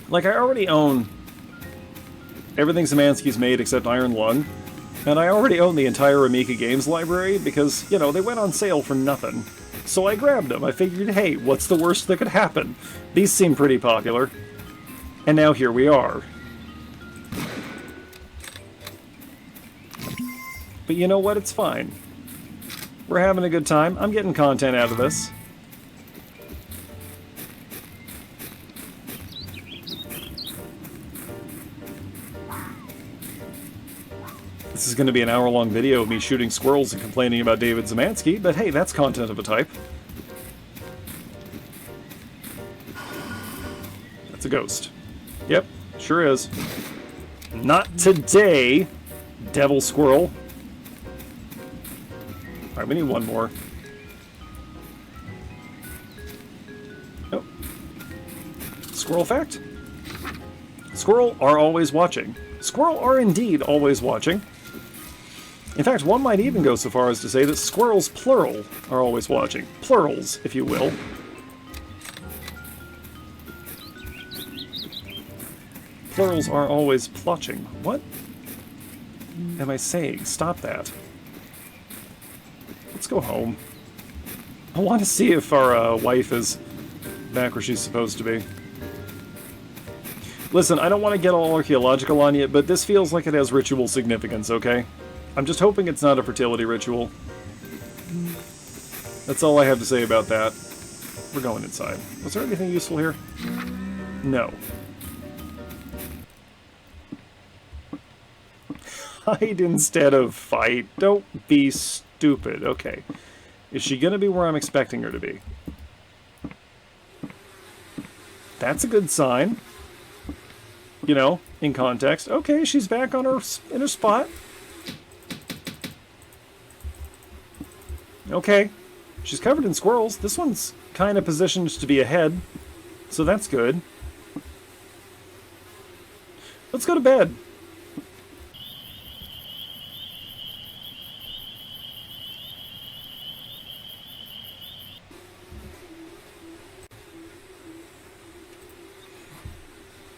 Like, I already own everything Szymanski's made except Iron Lung. And I already own the entire Amiga Games library because, you know, they went on sale for nothing. So I grabbed them. I figured, hey, what's the worst that could happen? These seem pretty popular. And now here we are. But you know what? It's fine. We're having a good time. I'm getting content out of this. This is going to be an hour-long video of me shooting squirrels and complaining about David Szymanski, but hey, that's content of a type. That's a ghost. Yep, sure is. Not today, devil squirrel. Alright, we need one more. Oh. Squirrel fact? Squirrel are always watching. Squirrel are indeed always watching. In fact, one might even go so far as to say that squirrels, plural, are always watching. Plurals, if you will. Plurals are always plotching. What am I saying? Stop that. Let's go home. I want to see if our wife is back where she's supposed to be. Listen, I don't want to get all archaeological on you, but this feels like it has ritual significance, okay? I'm just hoping it's not a fertility ritual. That's all I have to say about that. We're going inside. Was there anything useful here? No. Hide instead of fight. Don't be stupid. Okay. Is she gonna be where I'm expecting her to be? That's a good sign. You know, in context. Okay, she's back on in her spot. Okay. She's covered in squirrels. This one's kind of positioned to be ahead. So that's good. Let's go to bed.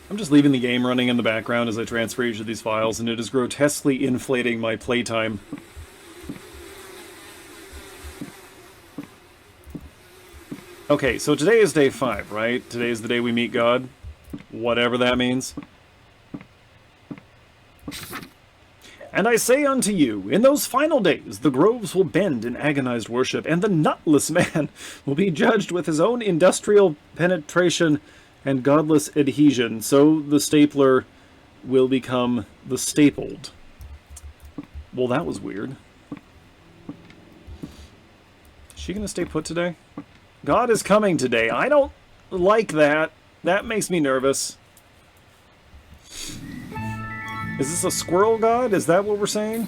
I'm just leaving the game running in the background as I transfer each of these files, and it is grotesquely inflating my playtime. Okay, so today is day 5, right? Today is the day we meet God. Whatever that means. And I say unto you, in those final days the groves will bend in agonized worship, and the nutless man will be judged with his own industrial penetration and godless adhesion, so the stapler will become the stapled. Well, that was weird. Is she gonna stay put today? God is coming today. I don't like that. That makes me nervous. Is this a squirrel god? Is that what we're saying?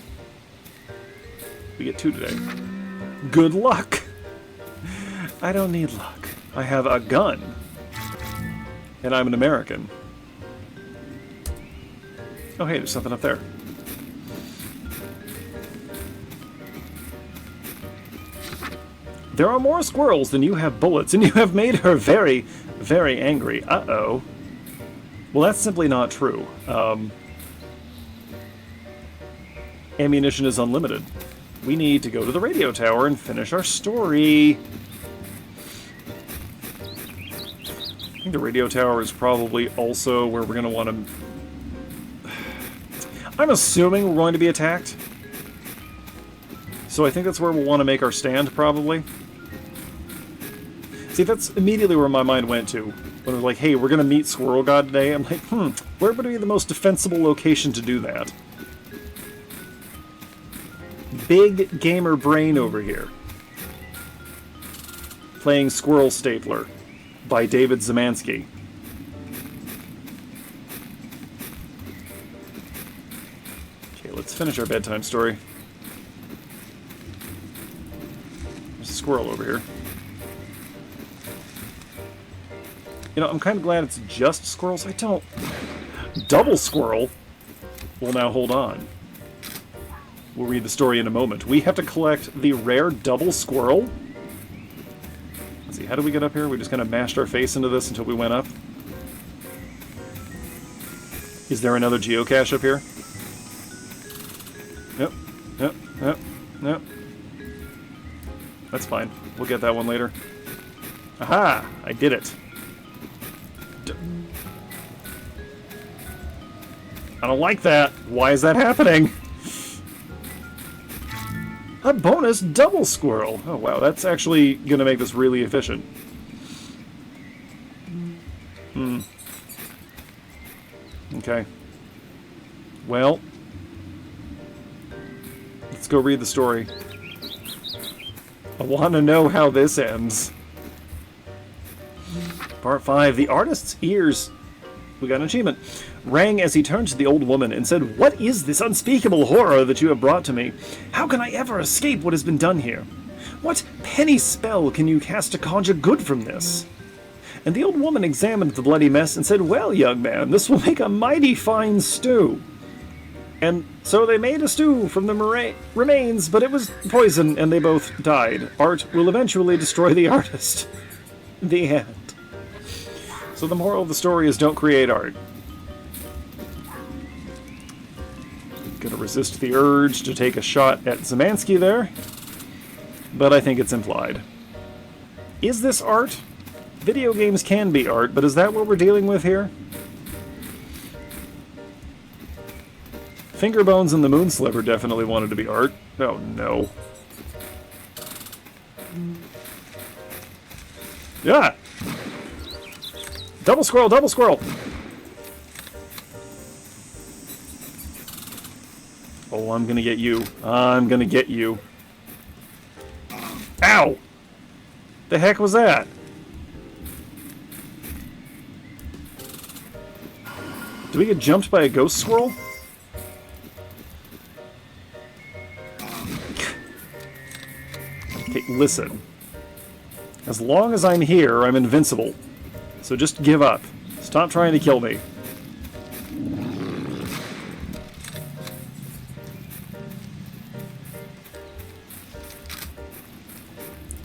We get 2 today. Good luck! I don't need luck. I have a gun. And I'm an American. Oh hey, there's something up there. There are more squirrels than you have bullets, and you have made her very, very angry. Uh-oh. Well, that's simply not true. Ammunition is unlimited. We need to go to the radio tower and finish our story. I think the radio tower is probably also where we're going to want to... I'm assuming we're going to be attacked. So I think that's where we'll want to make our stand, probably. See, that's immediately where my mind went to. When it was like, hey, we're going to meet Squirrel God today. I'm like, where would be the most defensible location to do that? Big gamer brain over here. Playing Squirrel Stapler by David Szymanski. Okay, let's finish our bedtime story. There's a squirrel over here. You know, I'm kind of glad it's just squirrels. I don't... Double squirrel? Well, now hold on. We'll read the story in a moment. We have to collect the rare double squirrel? Let's see, how did we get up here? We just kind of mashed our face into this until we went up. Is there another geocache up here? Yep. That's fine. We'll get that one later. Aha! I did it. I don't like that. Why is that happening? A bonus double squirrel. Oh wow, that's actually going to make this really efficient. Okay. Well, let's go read the story. I want to know how this ends. Part 5. The artist's ears. We got an achievement. Rang as he turned to the old woman and said, "What is this unspeakable horror that you have brought to me? How can I ever escape what has been done here? What penny spell can you cast to conjure good from this?" And the old woman examined the bloody mess and said, "Well, young man, this will make a mighty fine stew." And so they made a stew from the remains, but it was poison and they both died. Art will eventually destroy the artist. The end. So the moral of the story is don't create art. Gonna resist the urge to take a shot at Szymanski there, but I think it's implied. Is this art? Video games can be art, but is that what we're dealing with here? Fingerbones and the Moonsliver definitely wanted to be art. Oh no. Yeah! Double squirrel, double squirrel! Oh, I'm gonna get you. I'm gonna get you. Ow! The heck was that? Did we get jumped by a ghost squirrel? Okay, listen. As long as I'm here, I'm invincible. So just give up. Stop trying to kill me.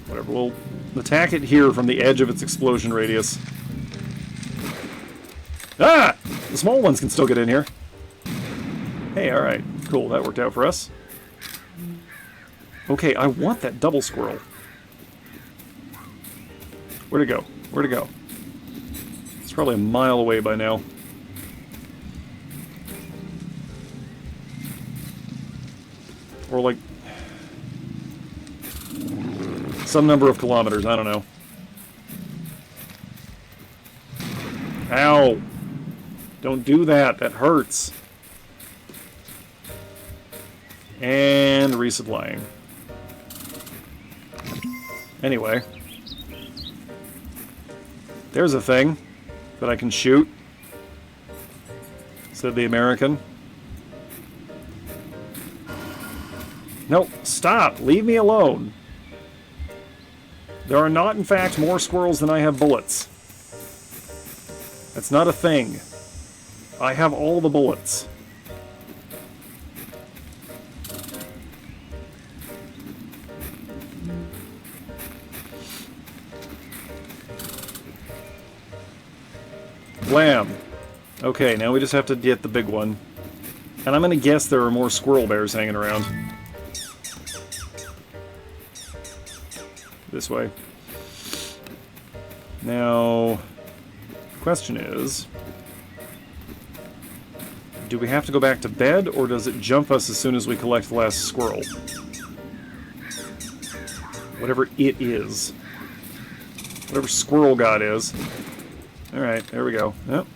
Whatever, we'll attack it here from the edge of its explosion radius. Ah! The small ones can still get in here. Hey, alright. Cool, that worked out for us. Okay, I want that double squirrel. Where'd it go? Where'd it go? It's probably a mile away by now. Or like... some number of kilometers, I don't know. Ow! Don't do that, that hurts. And resupplying. Anyway. There's a thing that I can shoot, said the American. No, stop! Leave me alone! There are not, in fact, more squirrels than I have bullets. That's not a thing. I have all the bullets. Blam! Okay, now we just have to get the big one. And I'm gonna guess there are more squirrel bears hanging around. This way. Now, the question is, do we have to go back to bed, or does it jump us as soon as we collect the last squirrel? Whatever it is. Whatever squirrel god is. Alright, there we go. Yep.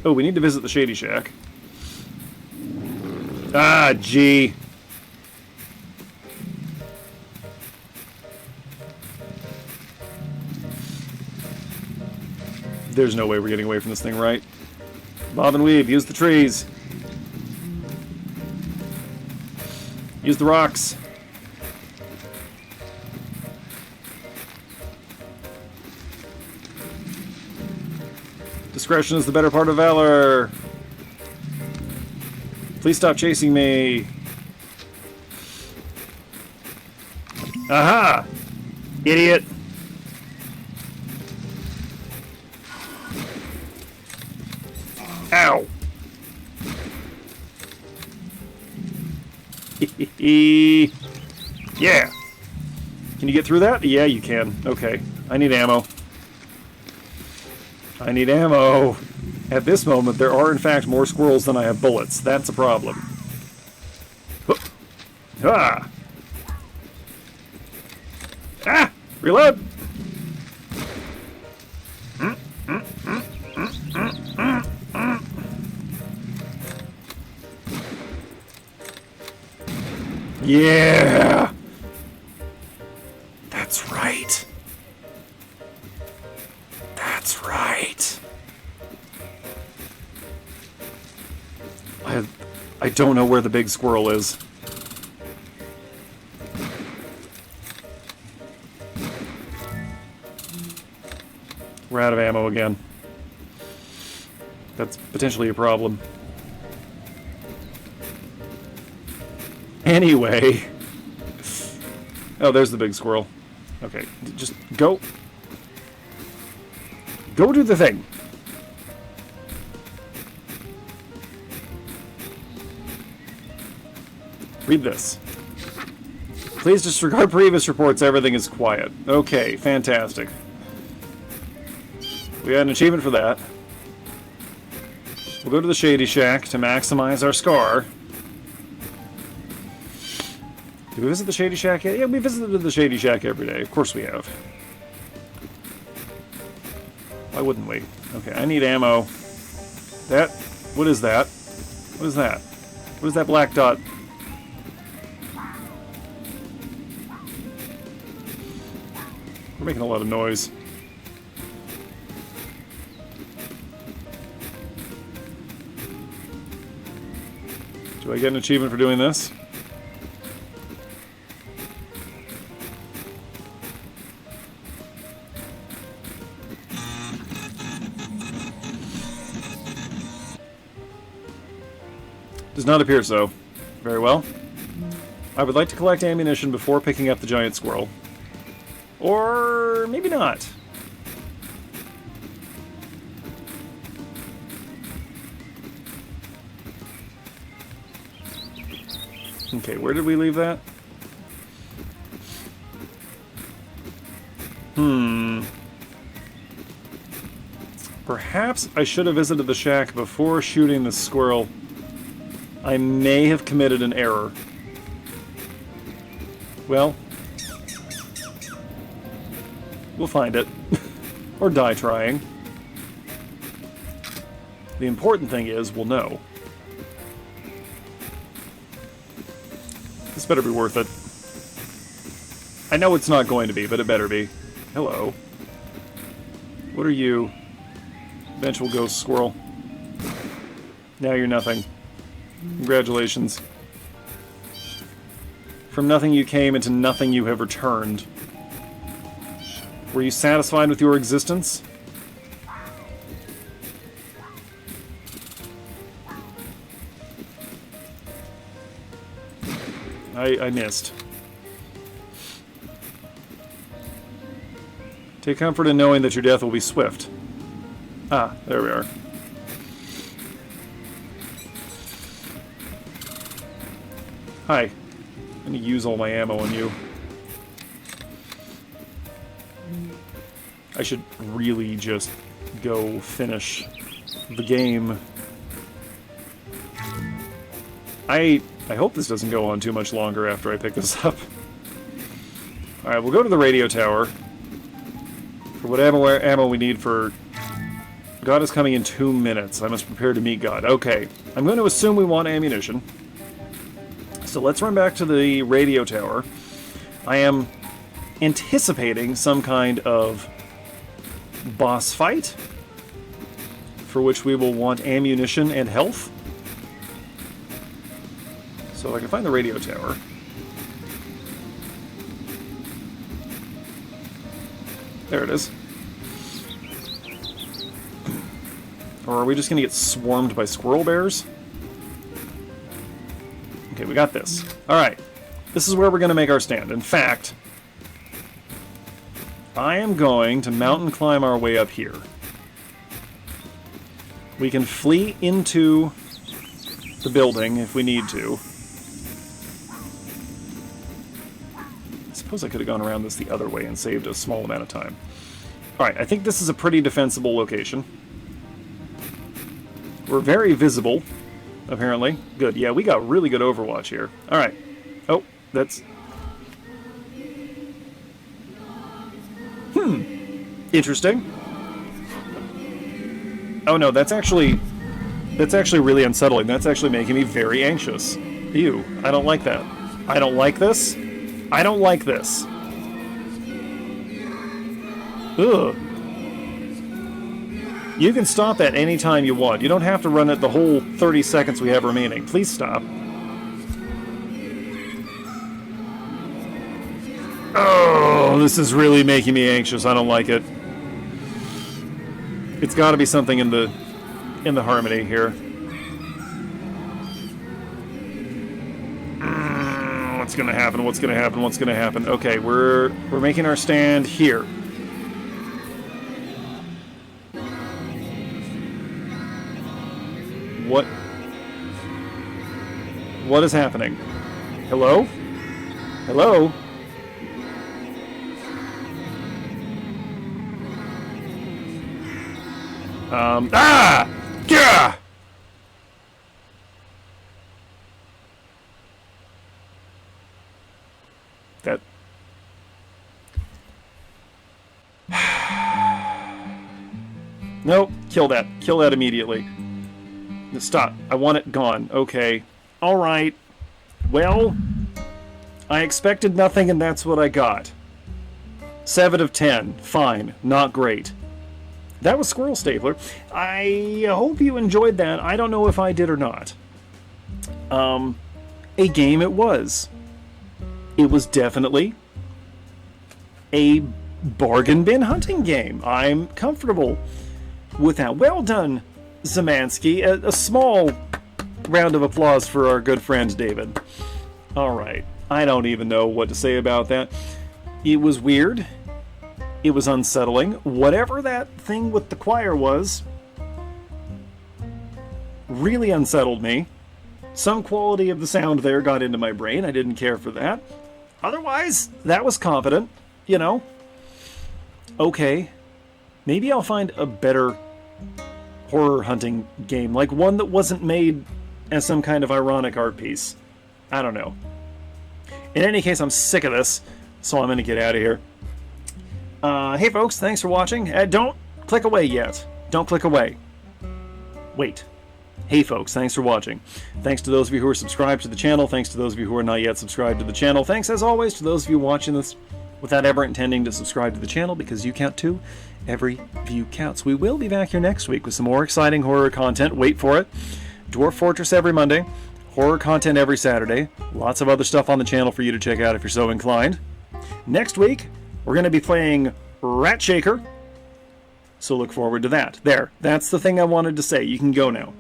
Oh, we need to visit the Shady Shack. Ah, gee. There's no way we're getting away from this thing, right? Bob and weave, use the trees. Use the rocks. Discretion is the better part of valor. Please stop chasing me. Aha! Idiot! Ow! Yeah! Can you get through that? Yeah, you can. Okay. I need ammo. I need ammo. At this moment, there are in fact more squirrels than I have bullets. That's a problem. Ah! Ah! Reload! Yeah! That's right. That's right. I don't know where the big squirrel is. We're out of ammo again. That's potentially a problem. Anyway. Oh, there's the big squirrel. Okay, just go. Go do the thing. Read this. Please disregard previous reports. Everything is quiet. Okay, fantastic. We got an achievement for that. We'll go to the Shady Shack to maximize our scar. Did we visit the Shady Shack yet? Yeah, we visited the Shady Shack every day. Of course we have. Why wouldn't we? Okay, I need ammo. That... What is that? What is that? What is that black dot? We're making a lot of noise. Do I get an achievement for doing this? Does not appear so. Very well. I would like to collect ammunition before picking up the giant squirrel. Or maybe not. Okay, where did we leave that? Perhaps I should have visited the shack before shooting the squirrel. I may have committed an error. Well, we'll find it. Or die trying. The important thing is, we'll know. This better be worth it. I know it's not going to be, but it better be. Hello. What are you? Eventual ghost squirrel. Now you're nothing. Congratulations. From nothing you came, into nothing you have returned. Were you satisfied with your existence? I missed. Take comfort in knowing that your death will be swift. Ah, there we are. Hi. I'm gonna use all my ammo on you. I should really just go finish the game. I hope this doesn't go on too much longer after I pick this up. Alright, we'll go to the radio tower. For what ammo we need for... God is coming in 2 minutes. I must prepare to meet God. Okay, I'm going to assume we want ammunition. So let's run back to the radio tower. I am anticipating some kind of boss fight, for which we will want ammunition and health. So if I can find the radio tower. There it is. Or are we just going to get swarmed by squirrel bears? Okay, we got this. Alright. This is where we're going to make our stand. In fact, I am going to mountain climb our way up here. We can flee into the building if we need to. I suppose I could have gone around this the other way and saved a small amount of time. Alright, I think this is a pretty defensible location. We're very visible, apparently. Good. Yeah, we got really good overwatch here. Alright. Oh, that's... Interesting. Oh no, that's actually really unsettling. That's actually making me very anxious. Ew, I don't like that. I don't like this. I don't like this. Ugh. You can stop that anytime you want. You don't have to run it the whole 30 seconds we have remaining. Please stop. Oh, this is really making me anxious. I don't like it. It's got to be something in the harmony here. What's gonna happen? What's gonna happen? What's gonna happen? Okay, we're making our stand here. What is happening? Hello? Hello? Ah! Gah! That... Nope. Kill that. Kill that immediately. Stop. I want it gone. Okay. Alright. Well, I expected nothing and that's what I got. 7 of 10. Fine. Not great. That was Squirrel Stapler. I hope you enjoyed that. I don't know if I did or not. A game it was. It was definitely a bargain bin hunting game. I'm comfortable with that. Well done, Szymanski. A small round of applause for our good friend David. Alright. I don't even know what to say about that. It was weird. It was unsettling. Whatever that thing with the choir was really unsettled me. Some quality of the sound there got into my brain. I didn't care for that. Otherwise, that was competent, you know. Okay. Maybe I'll find a better horror hunting game, like one that wasn't made as some kind of ironic art piece. I don't know. In any case, I'm sick of this, so I'm going to get out of here. Hey folks, thanks for watching. Don't click away yet. Don't click away. Wait. Hey folks, thanks for watching. Thanks to those of you who are subscribed to the channel. Thanks to those of you who are not yet subscribed to the channel. Thanks as always to those of you watching this without ever intending to subscribe to the channel, because you count too. Every view counts. We will be back here next week with some more exciting horror content. Wait for it. Dwarf Fortress every Monday. Horror content every Saturday. Lots of other stuff on the channel for you to check out if you're so inclined. Next week, we're going to be playing Rat Shaker. So look forward to that. There. That's the thing I wanted to say. You can go now.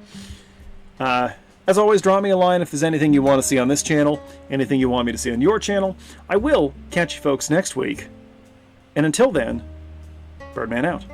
As always, draw me a line if there's anything you want to see on this channel, anything you want me to see on your channel. I will catch you folks next week. And until then, Birdman out.